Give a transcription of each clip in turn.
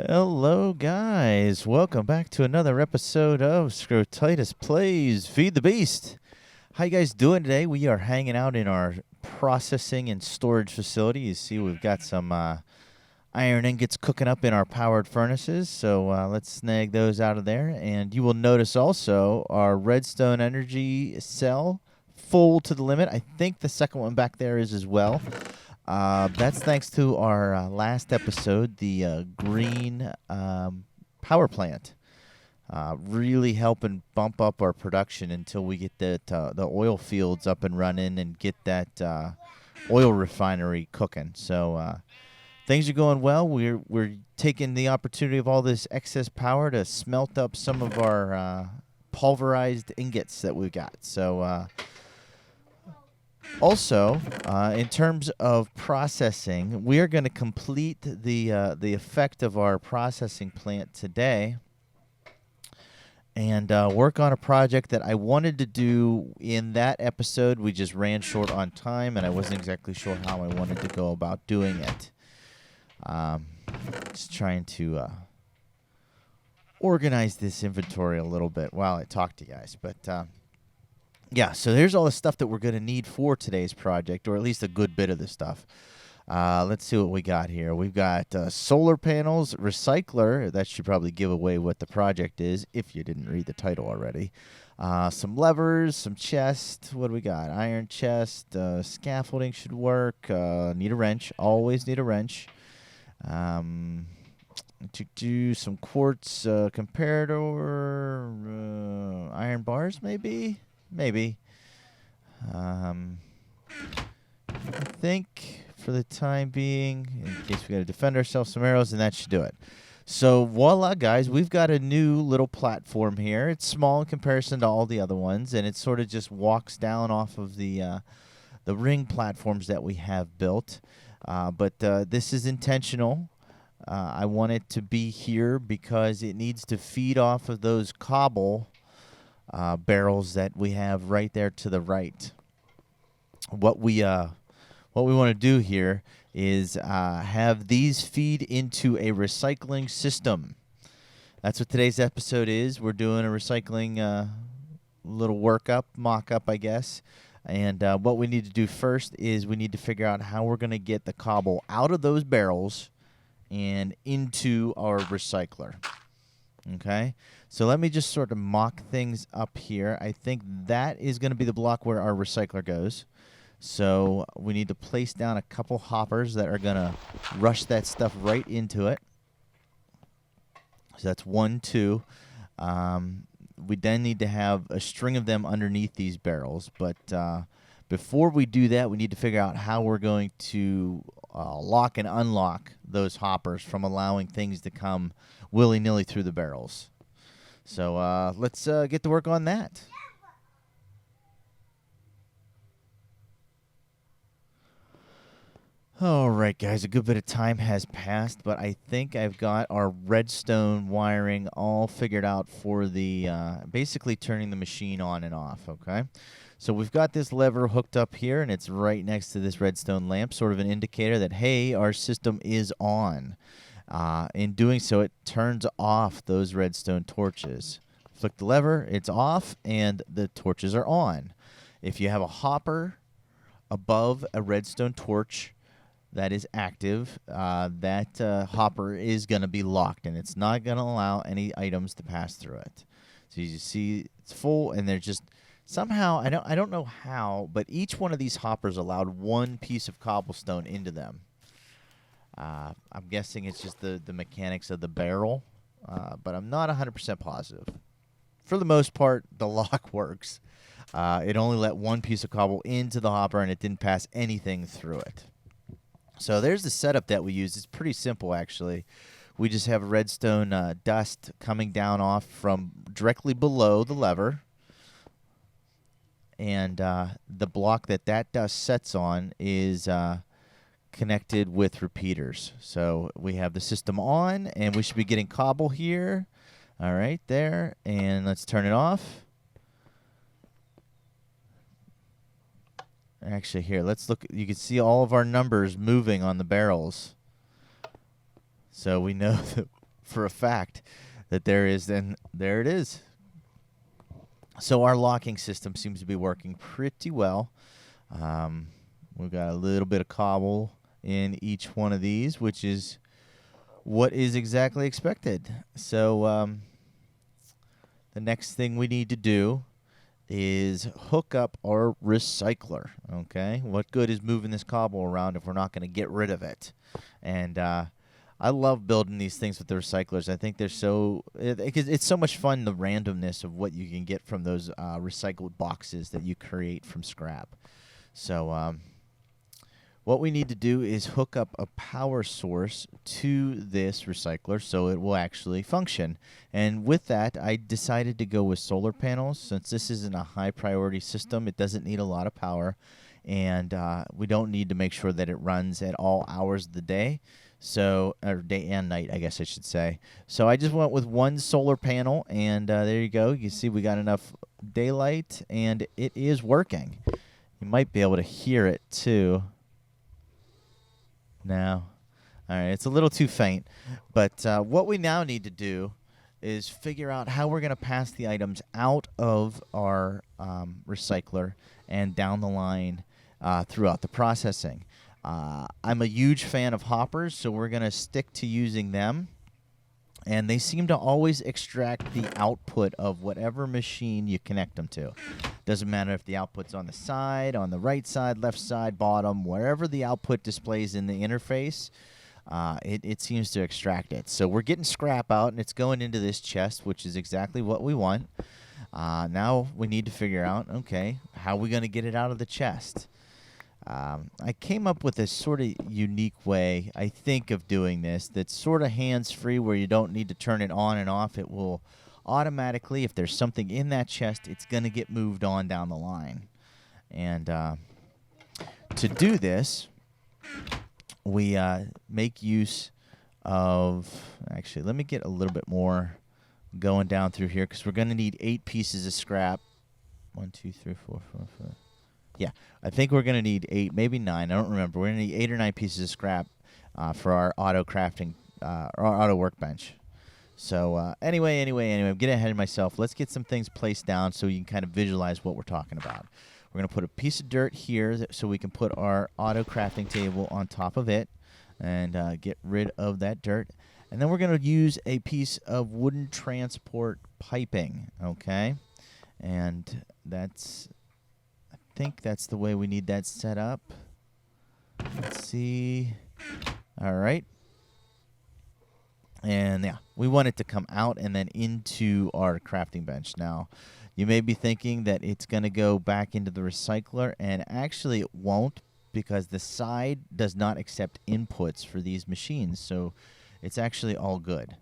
Hello, guys. Welcome back to another episode of Scrotitis Plays Feed the Beast. How you guys doing today? We are hanging out in our processing and storage facility. You see we've got some iron ingots cooking up in our powered furnaces, so let's snag those out of there. And you will notice also our redstone energy cell full to the limit. I think the second one back there is as well. That's thanks to our last episode, the green power plant. Really helping bump up our production until we get the oil fields up and running and get that oil refinery cooking. So things are going well. We're taking the opportunity of all this excess power to smelt up some of our pulverized ingots that we've got. So also, in terms of processing, we are going to complete the effect of our processing plant today and work on a project that I wanted to do in that episode. We just ran short on time, and I wasn't exactly sure how I wanted to go about doing it. Just trying to organize this inventory a little bit while I talk to you guys, but yeah, so here's all the stuff that we're going to need for today's project, or at least a good bit of the stuff. Let's see what we got here. We've got solar panels, recycler. That should probably give away what the project is, if you didn't read the title already. Some levers, some chest. What do we got? Iron chest, scaffolding should work. Need a wrench. Always need a wrench. To do some quartz comparator. Iron bars, maybe? Maybe. I think for the time being, in case we got to defend ourselves, some arrows, and that should do it. So voila, guys, we've got a new little platform here. It's small in comparison to all the other ones, and it sort of just walks down off of the ring platforms that we have built. But this is intentional. I want it to be here because it needs to feed off of those cobble barrels that we have right there to the right. What we want to do here is have these feed into a recycling system. That's what today's episode is. We're doing a recycling little workup, mock-up, I guess. And what we need to do first is we need to figure out how we're going to get the cobble out of those barrels and into our recycler. Okay, so let me just sort of mock things up here. I think that is going to be the block where our recycler goes. So we need to place down a couple hoppers that are going to rush that stuff right into it. So that's 1, 2. We then need to have a string of them underneath these barrels. But before we do that, we need to figure out how we're going to lock and unlock those hoppers from allowing things to come willy-nilly through the barrels. So let's get to work on that. All right, guys, a good bit of time has passed, but I think I've got our redstone wiring all figured out for the basically turning the machine on and off, okay? So we've got this lever hooked up here, and it's right next to this redstone lamp, sort of an indicator that, hey, our system is on. In doing so, it turns off those redstone torches. Flick the lever, it's off, and the torches are on. If you have a hopper above a redstone torch that is active, that hopper is going to be locked, and it's not going to allow any items to pass through it. So you see it's full, and they're just somehow, I don't know how, but each one of these hoppers allowed one piece of cobblestone into them. I'm guessing it's just the mechanics of the barrel, but I'm not 100% positive. For the most part, the lock works. It only let one piece of cobble into the hopper, and it didn't pass anything through it. So there's the setup that we use. It's pretty simple, actually. We just have redstone dust coming down off from directly below the lever. And the block that dust sets on is connected with repeaters. So we have the system on, and we should be getting cobble here. All right, there. And let's turn it off. Actually, here, let's look. You can see all of our numbers moving on the barrels. So we know that for a fact that there is, then there it is. So our locking system seems to be working pretty well. We've got a little bit of cobble in each one of these, which is what is exactly expected. So the next thing we need to do is hook up our recycler. Okay, what good is moving this cobble around if we're not going to get rid of it? And I love building these things with the recyclers. I think they're it's so much fun, the randomness of what you can get from those recycled boxes that you create from scrap. So what we need to do is hook up a power source to this recycler so it will actually function. And with that, I decided to go with solar panels. Since this isn't a high priority system, it doesn't need a lot of power, and we don't need to make sure that it runs at all hours of the day. So, or day and night, I guess I should say. So I just went with one solar panel, and there you go. You see we got enough daylight, and it is working. You might be able to hear it too. No. All right, it's a little too faint. But what we now need to do is figure out how we're going to pass the items out of our recycler and down the line throughout the processing. I'm a huge fan of hoppers, so we're going to stick to using them. And they seem to always extract the output of whatever machine you connect them to. Doesn't matter if the output's on the side, on the right side, left side, bottom, wherever the output displays in the interface, it seems to extract it. So we're getting scrap out, and it's going into this chest, which is exactly what we want. Now we need to figure out, okay, how are we going to get it out of the chest? I came up with a sort of unique way, I think, of doing this that's sort of hands-free, where you don't need to turn it on and off. It will automatically, if there's something in that chest, it's going to get moved on down the line. And to do this, we make use of... Actually, let me get a little bit more going down through here, because we're going to need 8 pieces of scrap. 1, 2, 3, 4, 5, 6... Yeah, I think we're going to need 8, maybe 9. I don't remember. We're going to need 8 or 9 pieces of scrap for our auto crafting, our auto workbench. So anyway, I'm getting ahead of myself. Let's get some things placed down so you can kind of visualize what we're talking about. We're going to put a piece of dirt here so we can put our auto crafting table on top of it and get rid of that dirt. And then we're going to use a piece of wooden transport piping, okay? And I think that's the way we need that set up. Let's see. All right. And yeah, we want it to come out and then into our crafting bench. Now, you may be thinking that it's going to go back into the recycler, and actually it won't, because the side does not accept inputs for these machines. So it's actually all good.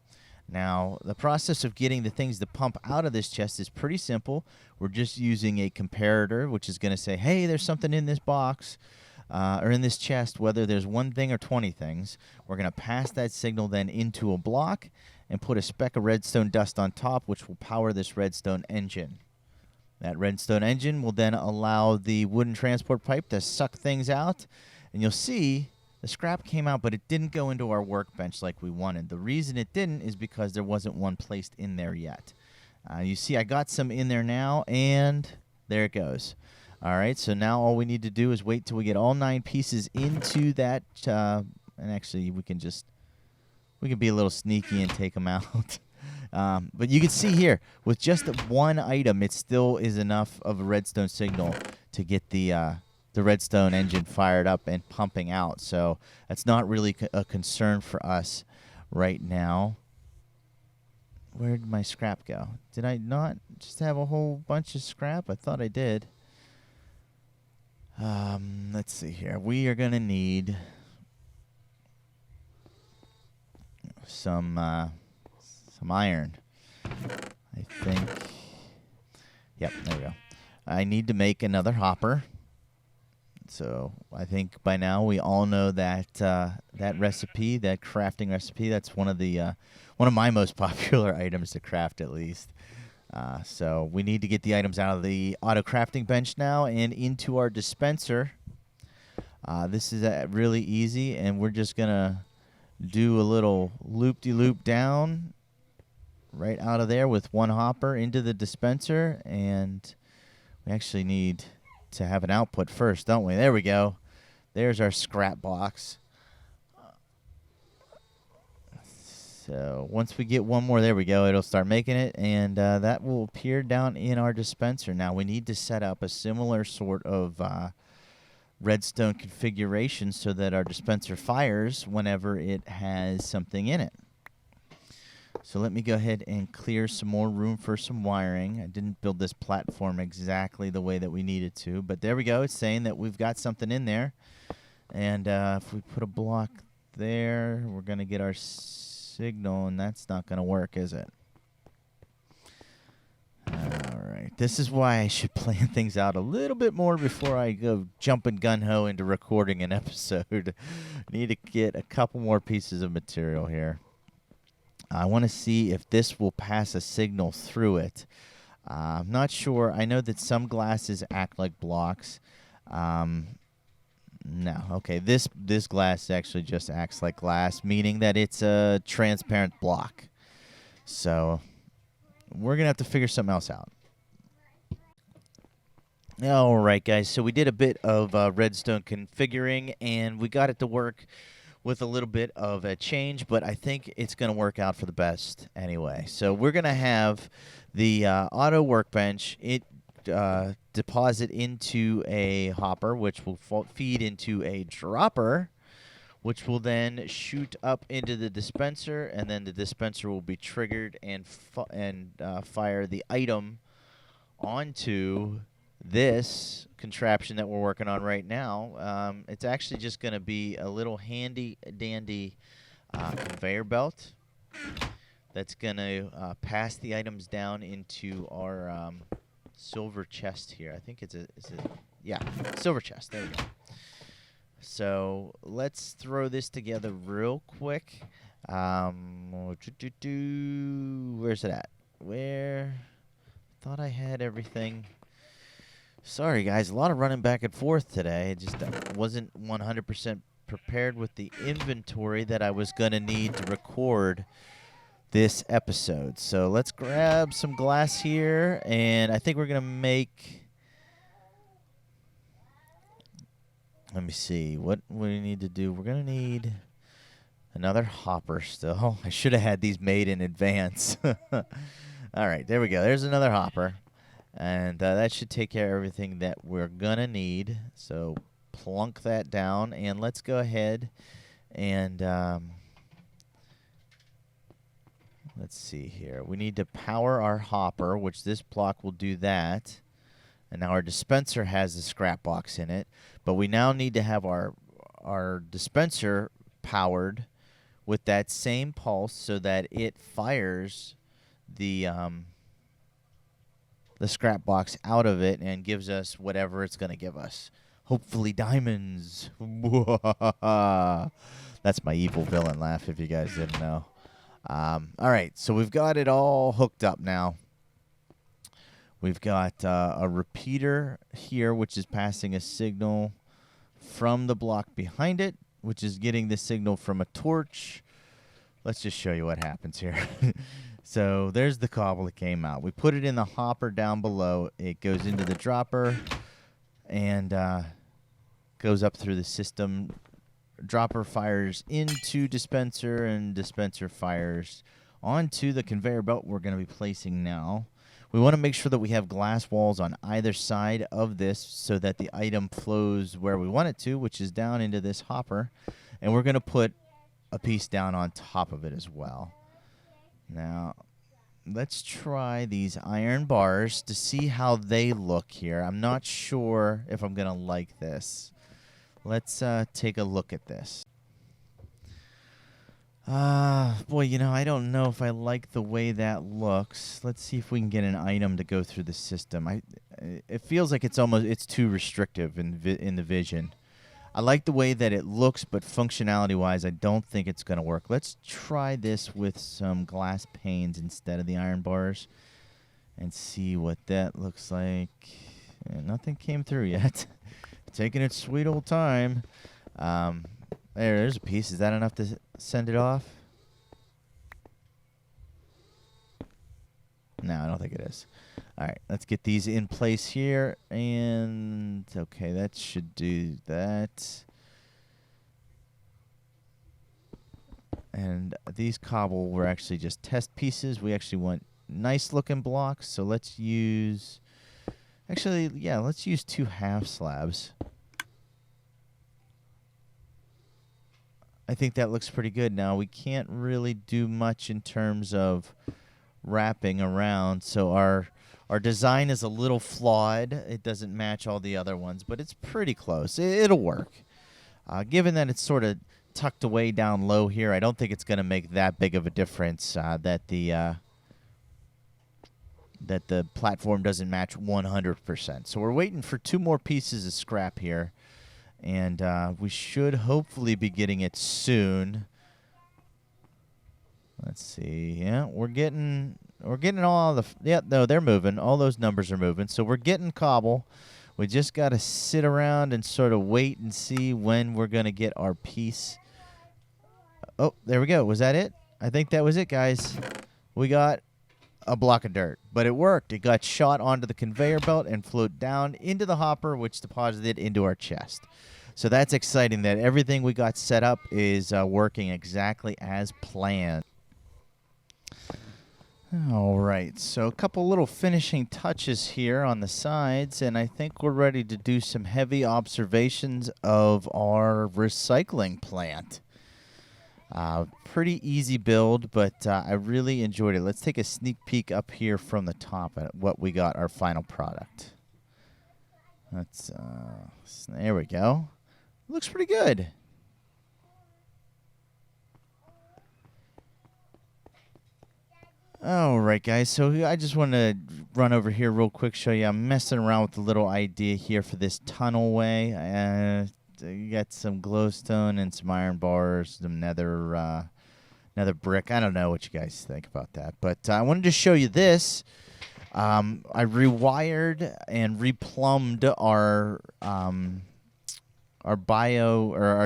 Now, the process of getting the things to pump out of this chest is pretty simple. We're just using a comparator, which is going to say, hey, there's something in this box or in this chest, whether there's one thing or 20 things. We're going to pass that signal then into a block and put a speck of redstone dust on top, which will power this redstone engine. That redstone engine will then allow the wooden transport pipe to suck things out, and you'll see the scrap came out, but it didn't go into our workbench like we wanted. The reason it didn't is because there wasn't one placed in there yet. You see, I got some in there now, and there it goes. All right, so now all we need to do is wait till we get all 9 pieces into that. And actually, we can be a little sneaky and take them out. But you can see here, with just one item, it still is enough of a redstone signal to get the redstone engine fired up and pumping out. So that's not really a concern for us right now. Where did my scrap go? Did I not just have a whole bunch of scrap? I thought I did. Let's see here. We are going to need some iron, I think. Yep, there we go. I need to make another hopper. So I think by now we all know that that recipe, that crafting recipe. That's one of my most popular items to craft, at least. So we need to get the items out of the auto crafting bench now and into our dispenser. This is really easy, and we're just gonna do a little loop-de-loop down right out of there with one hopper into the dispenser, and we actually need to have an output first, don't we? There we go. There's our scrap box. So once we get one more, there we go, it'll start making it, and that will appear down in our dispenser. Now we need to set up a similar sort of redstone configuration so that our dispenser fires whenever it has something in it. So let me go ahead and clear some more room for some wiring. I didn't build this platform exactly the way that we needed to, but there we go. It's saying that we've got something in there. And if we put a block there, we're going to get our signal, and that's not going to work, is it? All right. This is why I should plan things out a little bit more before I go jumping gun-ho into recording an episode. Need to get a couple more pieces of material here. I want to see if this will pass a signal through it. I'm not sure. I know that some glasses act like blocks. No. Okay, this glass actually just acts like glass, meaning that it's a transparent block. So we're going to have to figure something else out. All right, guys. So we did a bit of redstone configuring, and we got it to work with a little bit of a change, but I think it's going to work out for the best anyway. So we're going to have the auto workbench deposit into a hopper, which will feed into a dropper, which will then shoot up into the dispenser, and then the dispenser will be triggered and fire the item onto this contraption that we're working on right now. It's actually just going to be a little handy-dandy conveyor belt that's going to pass the items down into our silver chest here. I think it's a silver chest. There we go. So let's throw this together real quick. Where's it at? Where? Thought I had everything. Sorry, guys. A lot of running back and forth today. I just wasn't 100% prepared with the inventory that I was going to need to record this episode. So let's grab some glass here, and I think we're going to make... Let me see. What we need to do? We're going to need another hopper still. I should have had these made in advance. All right, there we go. There's another hopper. And that should take care of everything that we're going to need. So plunk that down. And let's go ahead and let's see here. We need to power our hopper, which this block will do that. And now our dispenser has the scrap box in it. But we now need to have our dispenser powered with that same pulse so that it fires the scrap box out of it and gives us whatever it's going to give us. Hopefully diamonds. That's my evil villain laugh if you guys didn't know. All right, so we've got it all hooked up now. We've got a repeater here, which is passing a signal from the block behind it, which is getting the signal from a torch. Let's just show you what happens here. So there's the cobble that came out. We put it in the hopper down below. It goes into the dropper and goes up through the system. Dropper fires into dispenser, and dispenser fires onto the conveyor belt we're going to be placing now. We want to make sure that we have glass walls on either side of this so that the item flows where we want it to, which is down into this hopper. And we're going to put a piece down on top of it as well. Now, let's try these iron bars to see how they look here. I'm not sure if I'm going to like this. Let's take a look at this. Boy, you know, I don't know if I like the way that looks. Let's see if we can get an item to go through the system. It feels like it's too restrictive in the vision. I like the way that it looks, but functionality-wise, I don't think it's going to work. Let's try this with some glass panes instead of the iron bars and see what that looks like. And nothing came through yet. Taking its sweet old time. There's a piece. Is that enough to send it off? No, I don't think it is. All right, let's get these in place here. And, okay, that should do that. And these cobble were actually just test pieces. We actually want nice-looking blocks, so let's use... Actually, yeah, let's use 2 half slabs. I think that looks pretty good. Now, we can't really do much in terms of wrapping around, so our design is a little flawed. It doesn't match all the other ones, but it's pretty close. It'll work. Given that it's sort of tucked away down low here, I don't think it's going to make that big of a difference that the platform doesn't match 100%. So we're waiting for 2 more pieces of scrap here, and we should hopefully be getting it soon. Let's see. Yeah, we're getting all the... Yeah, no, they're moving. All those numbers are moving. So we're getting cobble. We just got to sit around and sort of wait and see when we're going to get our piece. Oh, there we go. Was that it? I think that was it, guys. We got a block of dirt, but it worked. It got shot onto the conveyor belt and flowed down into the hopper, which deposited into our chest. So that's exciting that everything we got set up is working exactly as planned. All right, so a couple little finishing touches here on the sides, and I think we're ready to do some heavy observations of our recycling plant. Pretty easy build, but I really enjoyed it. Let's take a sneak peek up here from the top at what we got, our final product. Let's, there we go. Looks pretty good. All right, guys, so I just want to run over here real quick, show you. I'm messing around with a little idea here for this tunnel way. You got some glowstone and some iron bars, some nether brick. I don't know what you guys think about that, but I wanted to show you this. I rewired and replumbed our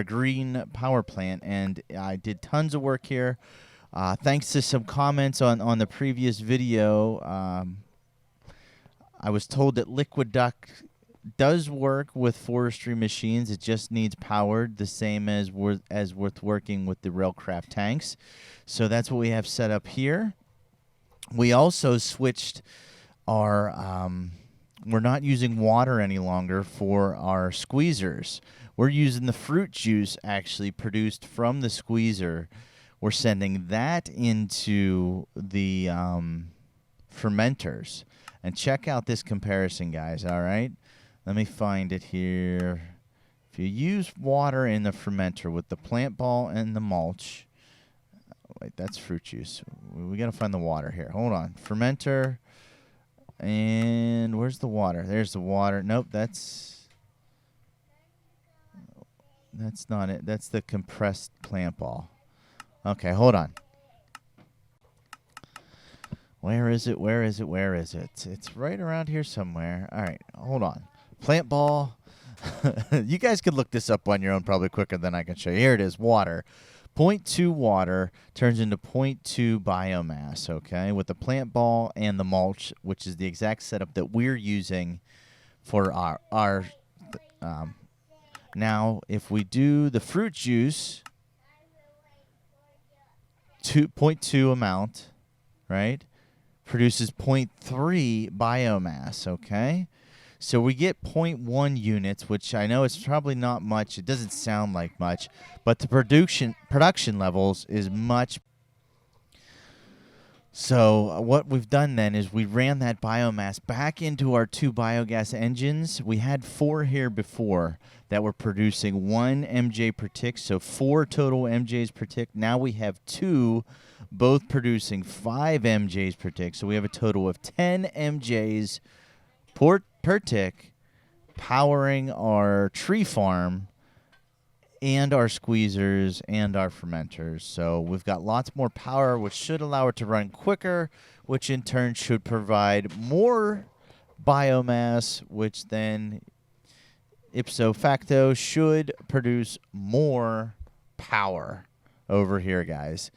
green power plant, and I did tons of work here. Thanks to some comments on the previous video, I was told that liquid duct does work with forestry machines. It just needs powered, the same as with working with the Railcraft tanks. So that's what we have set up here. We also switched our... we're not using water any longer for our squeezers. We're using the fruit juice actually produced from the squeezer. We're sending that into the fermenters. And check out this comparison, guys, all right? Let me find it here. If you use water in the fermenter with the plant ball and the mulch... Wait, that's fruit juice. We got to find the water here. Hold on. Fermenter. And where's the water? There's the water. Nope, that's not it. That's the compressed plant ball. Okay, hold on. Where is it? Where is it? Where is it? It's right around here somewhere. All right, hold on. Plant ball. You guys could look this up on your own probably quicker than I can show you. Here it is, water. 0.2 water turns into 0.2 biomass, okay, with the plant ball and the mulch, which is the exact setup that we're using for our now, if we do the fruit juice, 0.2 amount, right, produces 0.3 biomass, okay? So we get 0.1 units, which I know it's probably not much. It doesn't sound like much, but the production levels is much. So what we've done then is we ran that biomass back into our 2 biogas engines. We had 4 here before that were producing 1 MJ per tick, so 4 total MJs per tick. Now we have 2, both producing 5 MJs per tick, so we have a total of 10 MJs per tick, powering our tree farm and our squeezers and our fermenters. So we've got lots more power, which should allow it to run quicker, which in turn should provide more biomass, which then ipso facto should produce more power over here, guys.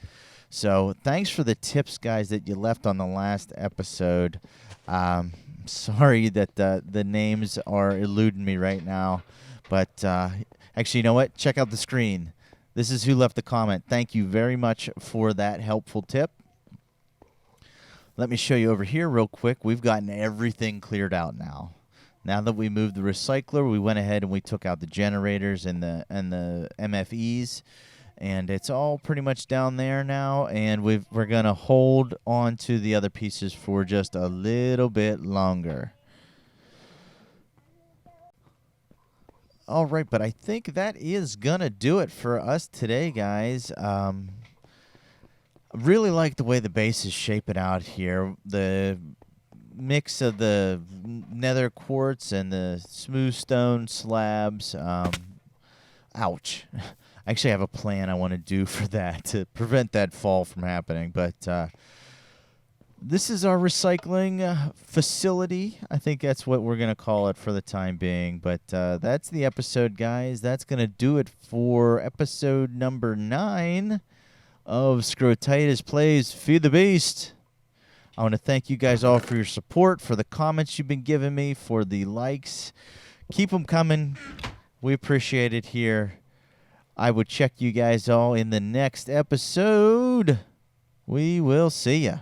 So thanks for the tips, guys, that you left on the last episode. Sorry that the names are eluding me right now. But actually, you know what? Check out the screen. This is who left the comment. Thank you very much for that helpful tip. Let me show you over here real quick. We've gotten everything cleared out now. Now that we moved the recycler, we went ahead and we took out the generators and the MFEs, and it's all pretty much down there now. And we're gonna hold on to the other pieces for just a little bit longer. All right, but I think that is gonna do it for us today, guys. Really like the way the base is shaping out here. The mix of the nether quartz and the smooth stone slabs. Ouch. I actually have a plan I want to do for that to prevent that fall from happening. But this is our recycling facility. I think that's what we're going to call it for the time being. But that's the episode, guys. That's going to do it for episode number 9 of Scrotitis Plays Feed the Beast. I want to thank you guys all for your support, for the comments you've been giving me, for the likes. Keep them coming. We appreciate it here. I will check you guys all in the next episode. We will see ya.